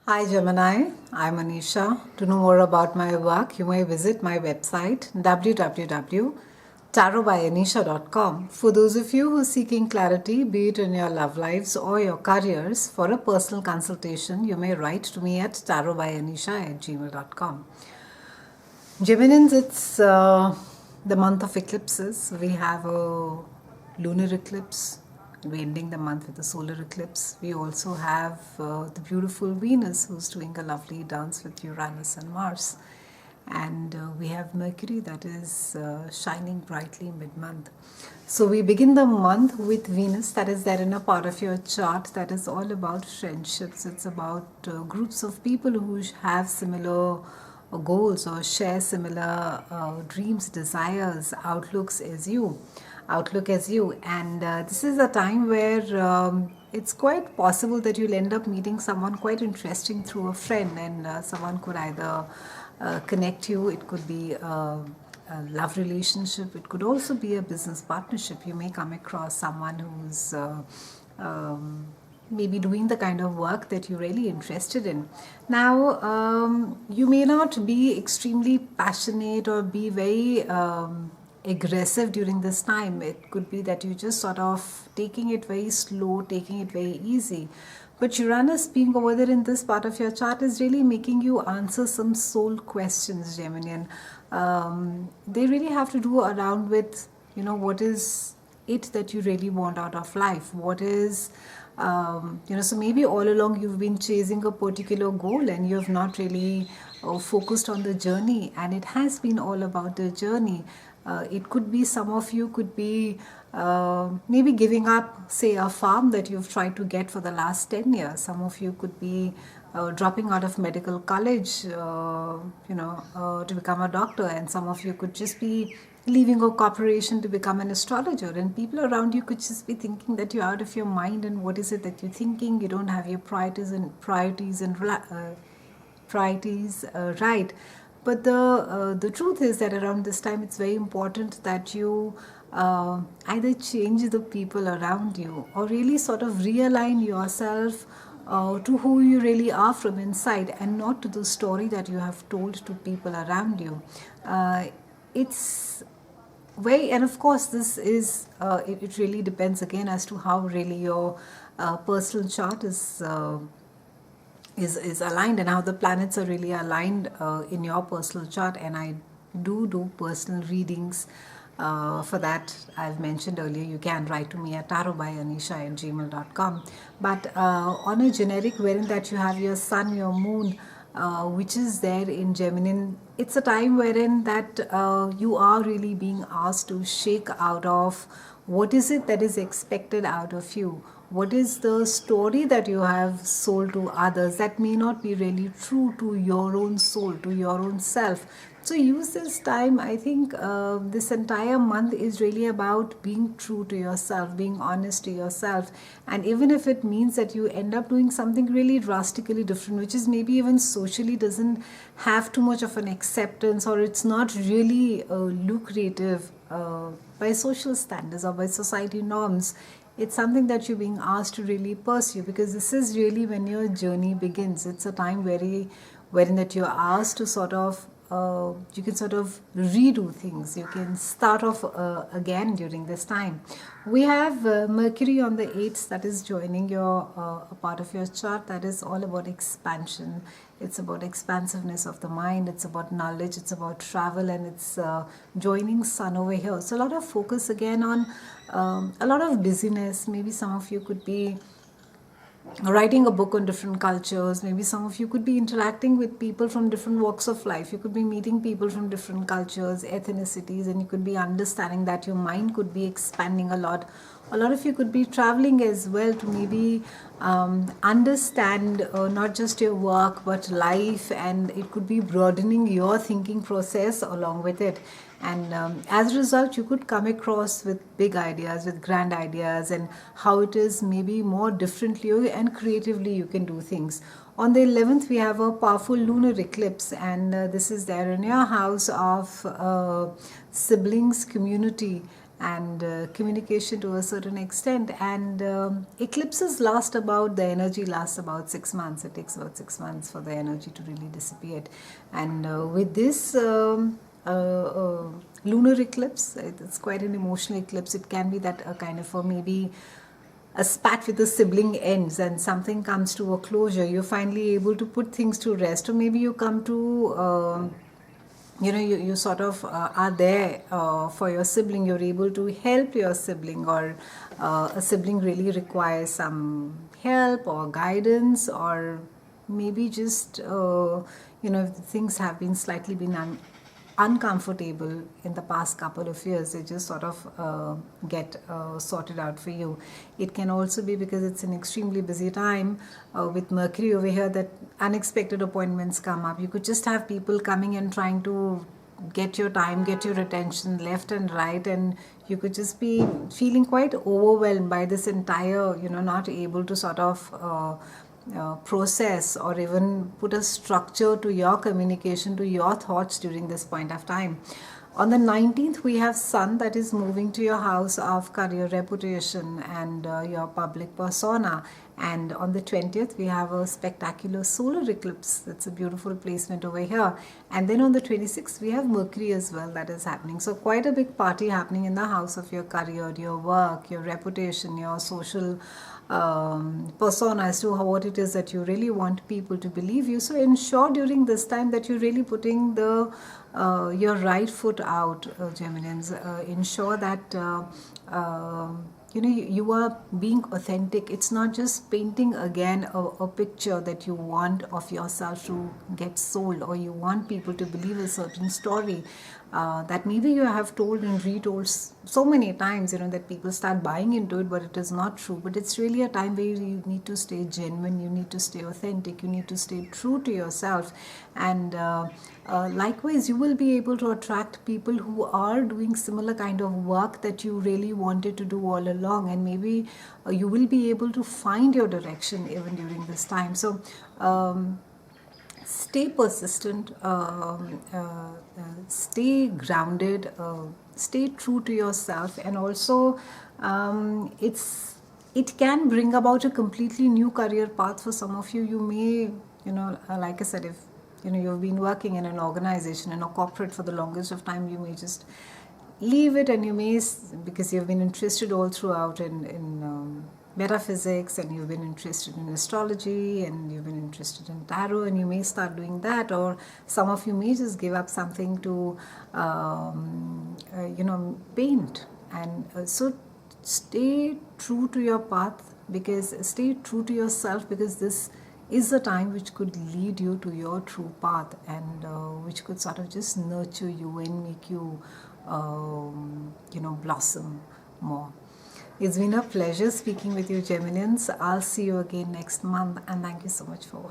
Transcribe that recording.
Hi Gemini, I'm Anisha. To know more about my work, you may visit my website www.tarotbyanisha.com. For those of you who are seeking clarity, be it in your love lives or your careers, for a personal consultation, you may write to me at tarotbyanisha@gmail.com. Geminins, it's the month of eclipses. We have a lunar eclipse. We're ending the month with a solar eclipse. We also have the beautiful Venus, who's doing a lovely dance with Uranus and Mars. And we have Mercury that is shining brightly mid month. So we begin the month with Venus, that is there in a part of your chart that is all about friendships. It's about groups of people who have similar goals or share similar dreams, desires, outlook as you. And this is a time where it's quite possible that you'll end up meeting someone quite interesting through a friend, and someone could either connect you. It could be a love relationship. It could also be a business partnership. You may come across someone who's maybe doing the kind of work that you're really interested in. Now, you may not be extremely passionate or be very aggressive during this time. It could be that you're just sort of taking it very slow, taking it very easy. But Uranus being over there in this part of your chart is really making you answer some soul questions, Geminian. They really have to do around with, what is it that you really want out of life? What is, so maybe all along you've been chasing a particular goal and you have not really focused on the journey, and it has been all about the journey. It could be some of you could be maybe giving up, say, a farm that you've tried to get for the last 10 years. Some of you could be dropping out of medical college, to become a doctor, and some of you could just be leaving a corporation to become an astrologer, and people around you could just be thinking that you're out of your mind, and what is it that you're thinking? You don't have your priorities right. But the truth is that around this time, it's very important that you either change the people around you or really sort of realign yourself to who you really are from inside, and not to the story that you have told to people around you. It's very, and of course, this is it really depends again as to how really your personal chart is aligned, and how the planets are really aligned in your personal chart. And I do personal readings. For that, I've mentioned earlier, you can write to me at tarotbyanisha@gmail.com. But on a generic, wherein that you have your sun, your moon, which is there in Gemini, it's a time wherein that you are really being asked to shake out of what is it that is expected out of you. What is the story that you have sold to others that may not be really true to your own soul, to your own self? So use this time. I think this entire month is really about being true to yourself, being honest to yourself. And even if it means that you end up doing something really drastically different, which is maybe even socially doesn't have too much of an acceptance, or it's not really lucrative by social standards or by society norms, it's something that you're being asked to really pursue, because this is really when your journey begins. It's a time wherein that you're asked to sort of you can sort of redo things. You can start off again during this time. We have Mercury on the 8th that is joining your a part of your chart that is all about expansion. It's about expansiveness of the mind. It's about knowledge. It's about travel, and it's joining Sun over here. So a lot of focus again on a lot of busyness. Maybe some of you could be writing a book on different cultures. Maybe some of you could be interacting with people from different walks of life. You could be meeting people from different cultures, ethnicities, and you could be understanding that your mind could be expanding a lot. A lot of you could be traveling as well to maybe understand not just your work but life, and it could be broadening your thinking process along with it. And as a result, you could come across with big ideas, with grand ideas, and how it is maybe more differently and creatively you can do things. On the 11th, we have a powerful lunar eclipse, and this is there in your house of siblings, community, and communication to a certain extent. And eclipses last about, the energy lasts about 6 months. It takes about 6 months for the energy to really dissipate. And with this lunar eclipse, it's quite an emotional eclipse. It can be that a kind of maybe a spat with a sibling ends and something comes to a closure. You're finally able to put things to rest, or maybe you come to you sort of are there for your sibling. You're able to help your sibling, or a sibling really requires some help or guidance, or maybe just things have been slightly been uncomfortable in the past couple of years. They just sort of get sorted out for you. It can also be because it's an extremely busy time with Mercury over here, that unexpected appointments come up. You could just have people coming and trying to get your time, get your attention left and right, and you could just be feeling quite overwhelmed by this entire, not able to sort of process or even put a structure to your communication, to your thoughts during this point of time. On the 19th, we have Sun that is moving to your house of career, reputation, and your public persona. And on the 20th, we have a spectacular solar eclipse. That's a beautiful placement over here. And then on the 26th, we have Mercury as well that is happening. So quite a big party happening in the house of your career, your work, your reputation, your social persona, as to what it is that you really want people to believe you. So ensure during this time that you're really putting the your right foot out, Geminians. Ensure that you are being authentic. It's not just painting again a picture that you want of yourself to get sold, or you want people to believe a certain story that maybe you have told and retold so many times, that people start buying into it, but it is not true. But it's really a time where you need to stay genuine, you need to stay authentic, you need to stay true to yourself. And likewise, you will be able to attract people who are doing similar kind of work that you really wanted to do all along, and maybe you will be able to find your direction even during this time. So stay persistent, stay grounded, stay true to yourself, and also it can bring about a completely new career path for some of you. You may, like I said, if you've been working in an organization, in a corporate for the longest of time, you may just leave it, and you may, because you've been interested all throughout in metaphysics, and you've been interested in astrology, and you've been interested in tarot, and you may start doing that. Or some of you may just give up something to paint. And so stay true to your path, because stay true to yourself, because this is a time which could lead you to your true path, and which could sort of just nurture you and make you blossom more. It's been a pleasure speaking with you, Geminians. I'll see you again next month, and thank you so much for watching.